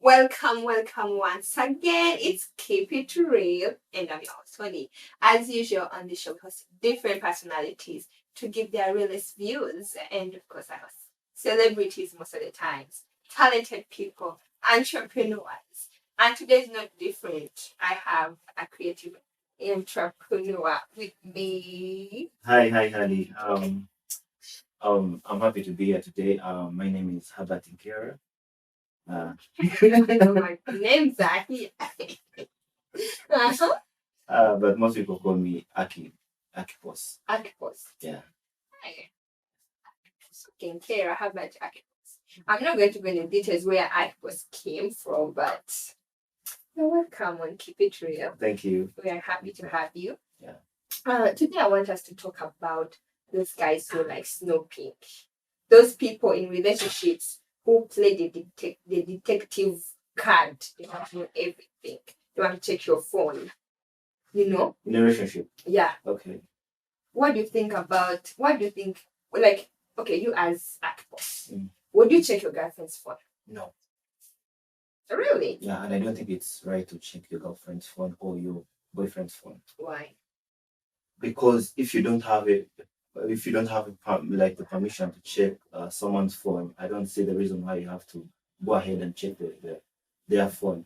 Welcome once again. It's Keep It Real, and I'm your host, Tony. As usual, on the show, we host different personalities to give their realest views, and of course, I host celebrities most of the times, talented people, entrepreneurs. And today's not different. I have a creative entrepreneur with me. Hi, honey. I'm happy to be here today. My name is Herbert Nkera. My name's Zaki. But most people call me Akipos. Akipos. Yeah. Okay, Kara, how about Akipos? I'm not going to go into details where Akipos came from, but you're welcome on Keep It Real. Thank you. We are happy to have you. Yeah. Today I want us to talk about those guys who like snooping. Those people in relationships who play the detective card. They want to know everything. They want to check your phone. You know? In a relationship. Yeah. Okay. What do you think, like, okay, you as Akipos, would you check your girlfriend's phone? No. Really? Yeah, and I don't think it's right to check your girlfriend's phone or your boyfriend's phone. Why? Because if you don't have the permission to check someone's phone, I don't see the reason why you have to go ahead and check their phone.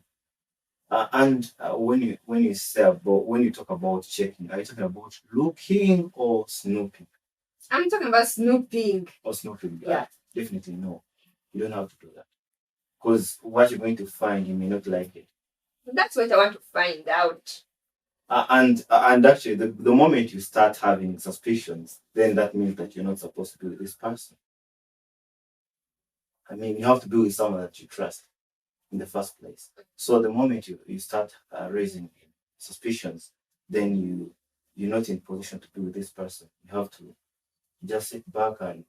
And when you talk about checking, are you talking about looking or snooping? I'm talking about snooping. Or snooping? Yeah. Definitely no. You don't have to do that. Because what you're going to find, you may not like it. That's what I want to find out. And actually, the moment you start having suspicions, then that means that you're not supposed to be with this person. I mean, you have to be with someone that you trust in the first place. So the moment you start raising suspicions, then you're not in position to be with this person. You have to just sit back and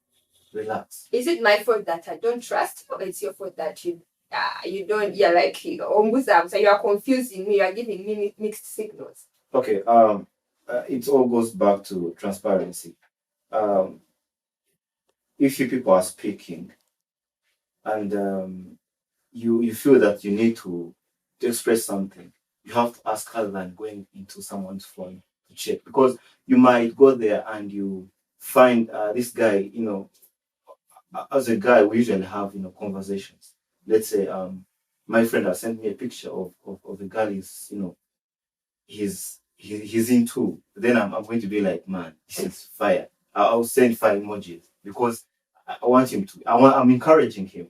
relax. Is it my fault that I don't trust, or it's your fault that you don't? You're like almost so you are confusing me. You are giving me mixed signals. Okay. It all goes back to transparency. If you people are speaking, and you feel that you need to express something, you have to ask other than going into someone's phone to check, because you might go there and you find this guy. As a guy, we usually have conversations. Let's say my friend has sent me a picture of a girl he's into. Then I'm going to be like, man, this is fire. I'll send fire emojis because I want him to. I'm encouraging him,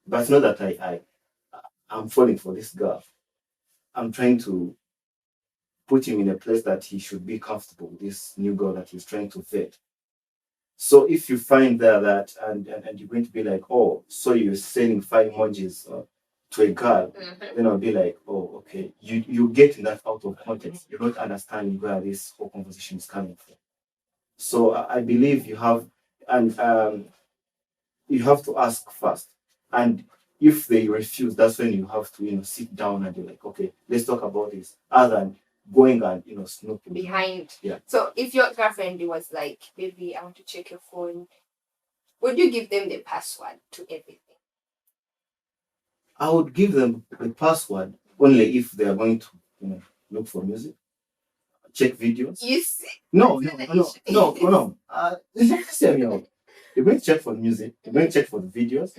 but it's not that I'm falling for this girl. I'm trying to put him in a place that he should be comfortable with this new girl that he's trying to vet. So if you find that and you're going to be like, oh, so you're sending five emojis to a girl, then I'll be like, oh, okay. You getting that out of context. You're not understanding where this whole conversation is coming from. So I believe you have, and you have to ask first. And if they refuse, that's when you have to sit down and be like, okay, let's talk about this. Other than going and snooping behind. Yeah. So if your girlfriend was like, baby, I want to check your phone, would you give them the password to everything? I would give them the password only if they are going to look for music, check videos. You see? No. Hear me out. You're going to check for music, you're going to check for the videos,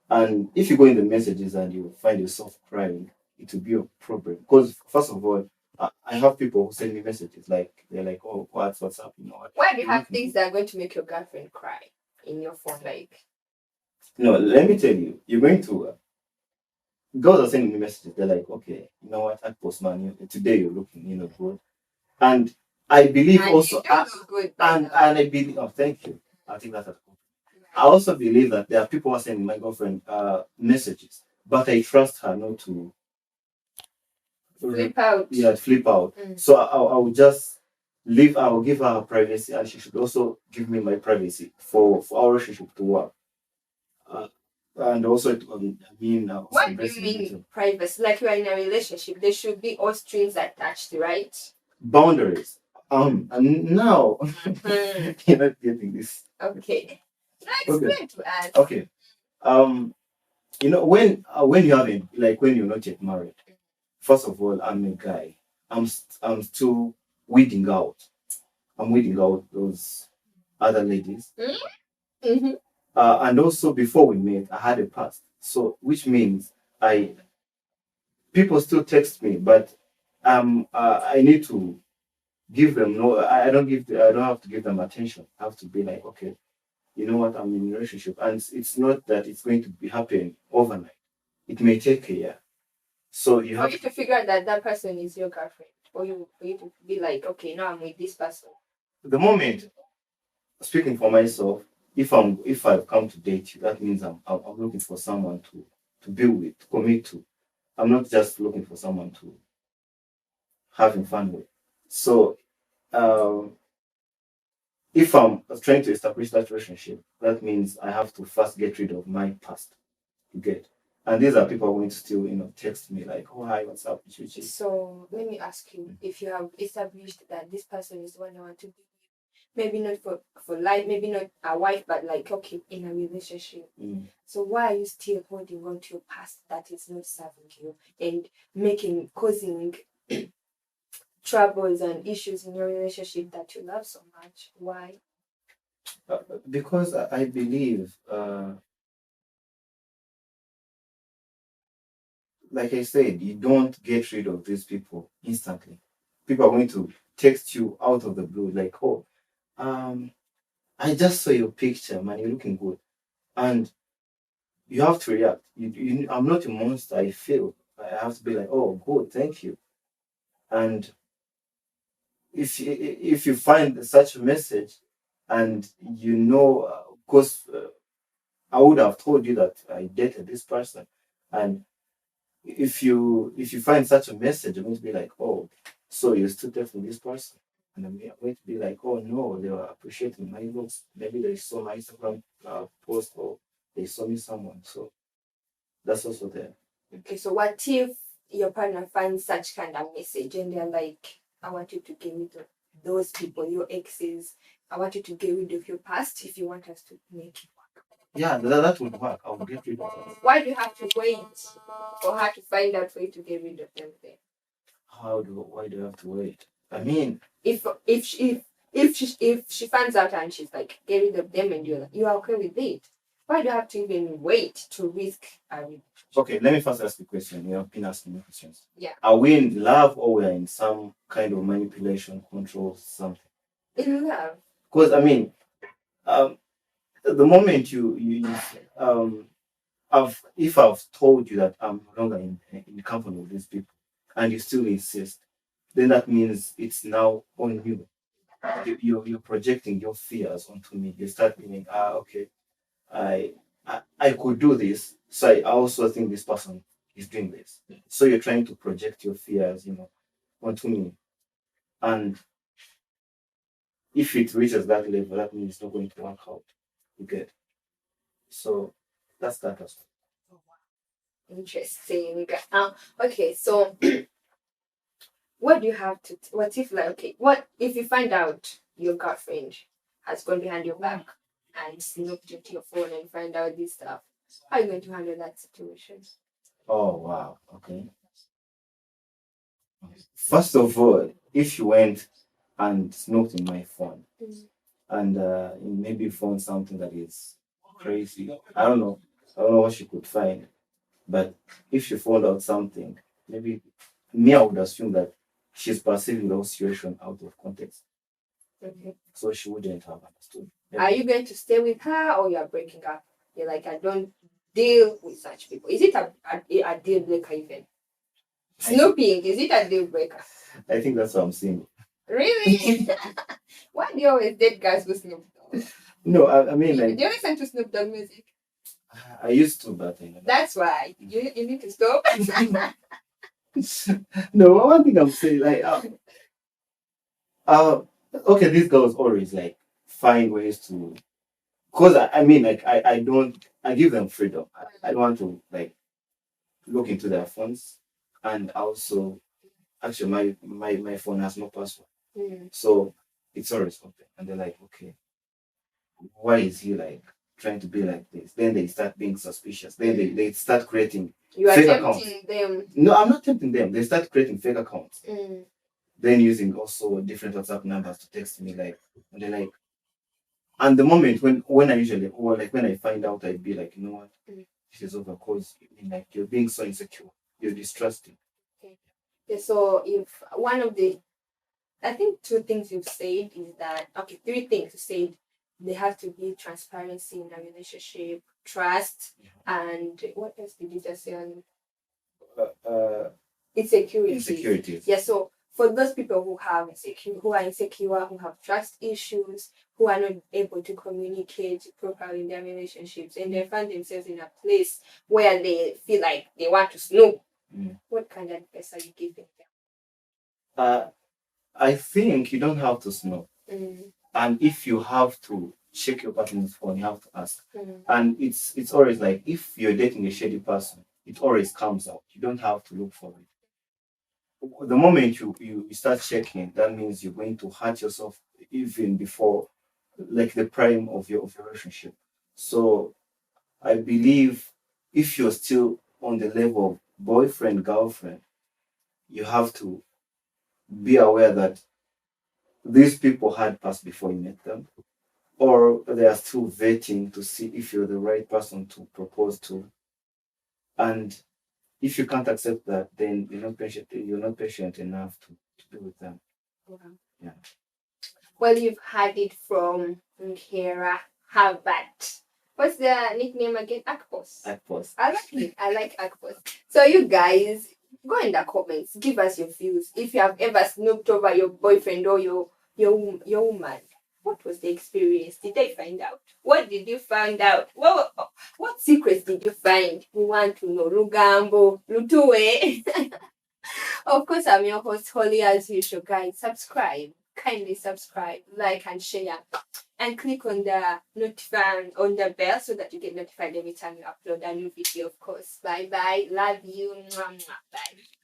and if you go in the messages and you find yourself crying, it will be a problem. Because first of all, I have people who send me messages like they're like, oh, what's up, Why do you have things that are going to make your girlfriend cry in your phone? Like, no, let me tell you, you're going to. Girls are sending me messages. They're like, okay, you know what, at postman, today you're looking, good, and I believe and also, you do look good, and I believe. Oh, thank you. I think that's a good. I also believe that there are people who are sending my girlfriend messages, but I trust her not to flip out. Yeah, flip out. So I will just leave. I will give her her privacy, and she should also give me my privacy for our relationship to work. And also, what do you mean privacy? Like you are in a relationship, there should be all strings attached, right? Boundaries. And now you're not getting this. Okay. Explain to us. Okay. when you haven't, like, when you're not yet married. First of all, I'm a guy. I'm still weeding out. I'm weeding out those other ladies. Mm-hmm. And also, before we met, I had a past. So, which means I people still text me, but I need to give them no. I don't have to give them attention. I have to be like, okay, you know what? I'm in a relationship, and it's not that it's going to be happening overnight. It may take a year. So you For have you to figure out that that person is your girlfriend, or for you to be like, okay, now I'm with this person. the moment, speaking for myself, if I've come to date you, that means I'm looking for someone to be with, to commit to. I'm not just looking for someone to having fun with. So um, if I'm trying to establish that relationship, that means I have to first get rid of my past. You get. And these are people who are going to still, text me like, "Oh, hi, what's up?" So let me ask you, if you have established that this person is the one I want to be with, maybe not for life, maybe not a wife, but like, okay, in a relationship. Mm. So why are you still holding on to your past that is not serving you and causing troubles and issues in your relationship that you love so much? Why? Because I believe, like I said, you don't get rid of these people instantly. People are going to text you out of the blue, like, "Oh, um, I just saw your picture, man. You're looking good," and you have to react. I'm not a monster. I feel I have to be like, "Oh, good, thank you." And if you find such a message, and of course, I would have told you that I dated this person, and if you find such a message, you're going to be like, "Oh, so you're still dating this person?" And I'm going to be like, "Oh no, they were appreciating my looks. Maybe they saw my Instagram post, or they saw me someone." So that's also there. Okay, so what if your partner finds such kind of message and they're like, I want you to get rid of those people, your exes. I want you to get rid of your past if you want us to make it work. Yeah, that would work. I would get rid of that. Why do you have to wait for her to find out for you to get rid of them then? Why do you have to wait? I mean, If she finds out and she's like, get rid of them and you are okay with it, why do you have to even wait to risk a relationship? okay, let me first ask the question. You have been asking me questions. Yeah. Are we in love, or we are in some kind of manipulation, control, something? In love. Because I mean, um, the moment you if I've told you that I'm no longer in company with these people, and you still insist, then that means it's now on you. You're projecting your fears onto me. You start meaning, okay, I, I could do this, so I also think this person is doing this. So you're trying to project your fears, onto me. And if it reaches that level, that means it's not going to work out. You get. So that's that as Interesting. Okay, so what do you have to? What if like okay? What if you find out your girlfriend has gone behind your back and snooped into your phone and find out this stuff? How are you going to handle that situation? well. Oh wow. Okay. First of all, if you went and snooped in my phone, and maybe found something that is crazy, I don't know what she could find. But if she found out something, maybe me, I would assume that she's perceiving the whole situation out of context. Okay. So she wouldn't have understood. Are you going to stay with her or you're breaking up? You're like, I don't deal with such people. Is it a deal breaker even? Snooping, is it a deal breaker? I think that's what I'm saying. Really? Why do you always date guys who snoop? No, I mean, like, do you listen to Snoop Dogg music? I used to, but That's why you need to stop. no, one thing I'm saying, like, okay, these girls always like find ways to, because I mean, like, I don't, I give them freedom. I don't want to like look into their phones, and also, actually, my phone has no password, so it's always open, and they're like, okay, why is he like trying to be like this. Then they start being suspicious. Then they start creating You are fake tempting accounts. them. No, I'm not tempting them. They start creating fake accounts. Mm. Then using also different WhatsApp numbers to text me like, and they're like, and the moment when I usually, or like when I find out, I'd be like, you know what, this is over because like you're being so insecure, you're distrusting. Okay. Yeah, so if one of the, I think two things you've said is that, okay, three things you said. They have to be transparency in a relationship, trust, and what else did you just say on insecurities? Insecurities. Yeah, so for those people who have who are insecure, who have trust issues, who are not able to communicate properly in their relationships, and they find themselves in a place where they feel like they want to snoop, what kind of advice are you giving Uh, I think you don't have to snob. them? And if you have to check your partner's phone, you have to ask. Mm. And it's always like if you're dating a shady person, it always comes out. You don't have to look for it. The moment you start checking, that means you're going to hurt yourself even before like the prime of your relationship. So I believe if you're still on the level of boyfriend, girlfriend, you have to be aware that these people had passed before you met them, or they are still vetting to see if you're the right person to propose to. And if you can't accept that, then you're not patient enough to be with them. Wow. Yeah. Well, you've had it from Nkera Harvard. What's the nickname again? Akpos. Akpos. I like it. I like Akpos. So you guys, go in the comments. Give us your views. If you have ever snooped over your boyfriend or your woman, what was the experience? Did they find out? What did you find out? What secrets did you find? We want to know. Rugambo, Lutue. Of course, I'm your host, Holly, as usual, guys. Subscribe. Kindly subscribe, like, and share. And click on the notify on the bell so that you get notified every time you upload a new video, of course. Bye bye. Love you. Mwah, mwah. Bye.